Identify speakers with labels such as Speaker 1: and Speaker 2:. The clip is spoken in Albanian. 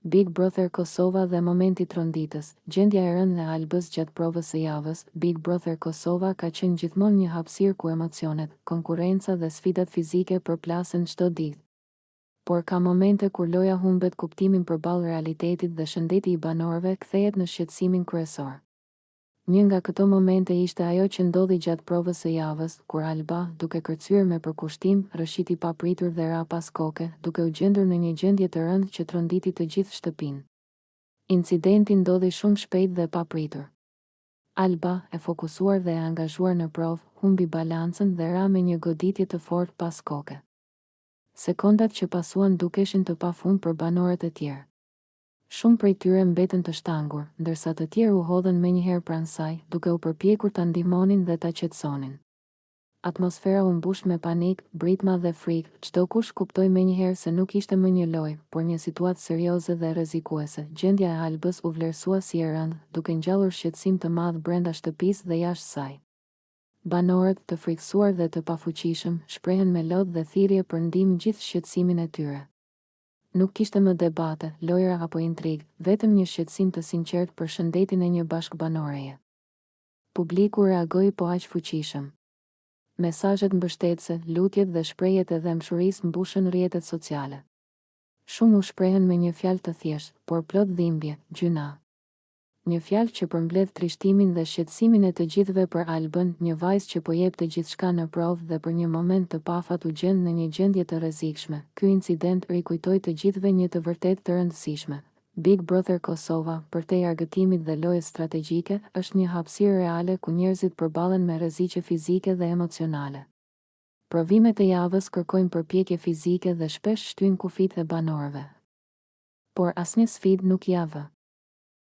Speaker 1: Big Brother Kosova dhe momenti tronditës, gjendja e rëndë e Albës gjatë provës së javës. Big Brother Kosova ka qenë gjithmonë një hapësirë ku emocionet, konkurenca dhe sfidat fizike përplasen çdo ditë. Por ka momente kur loja humbet kuptimin përballë realitetit dhe shëndeti i banorëve kthehet në shqetësimin kryesor. Një nga këto momente ishte ajo që ndodhi gjatë provës së javës, kur Alba, duke kërcyer me përkushtim, rëshiti papritur dhe ra pas koke, duke u gjendur në një gjendje të rëndë që tronditi të gjithë shtëpinë. Incidenti ndodhi shumë shpejt dhe papritur. Alba, e fokusuar dhe e angazhuar në provë, humbi balancën dhe ra me një goditje të fortë pas koke. Sekondat që pasuan dukeshin të pafund për banorët e tjerë. Shumë prej tyre mbetën të shtangur, ndërsa të tjerë u hodhën menjëherë pranë saj, duke u përpjekur ta ndihmonin dhe ta qetësonin. Atmosfera u mbush me panik, britma dhe frikë, çdo kush kuptoi menjëherë se nuk ishte më një lojë, por një situatë serioze dhe rrezikuese. Gjendja e Albës u vlerësua si e rëndë, duke ngjallur shqetësim të madh brenda shtëpisë dhe jashtë saj. Banorët, të frikësuar dhe të pafuqishëm, shprehen me lodh dhe thirrje për ndihmë gjithë shqetësimin e tyre. Nuk kishte më debate, lojra apo intrigë, vetëm një shqetësim të sinqertë për shëndetin e një bashkëbanoreje. Publiku reagoi po aq fuqishëm. Mesazhet mbështetëse, lutjet dhe shprehjet e dëmshurisë mbushën rrjetet sociale. Shumë u shprehen me një fjalë të thjeshtë, por plot dhimbje, gjyna. Një fjalë që përmbledh trishtimin dhe shqetësimin e të gjithëve për Albën, një vajzë që po jepte gjithçka në provë dhe për një moment të pafat u gjend në një gjendje të rrezikshme. Ky incident rikujtoi të gjithëve një të vërtetë të rëndësishme. Big Brother Kosova, përtej argëtimit dhe lojës strategjike, është një hapësirë reale ku njerëzit përballen me rreziqe fizike dhe emocionale. Provimet e javës kërkojnë përpjekje fizike dhe shpesh shtyn kufijtë e banorëve. Por asnjë sfidë nuk ia vë.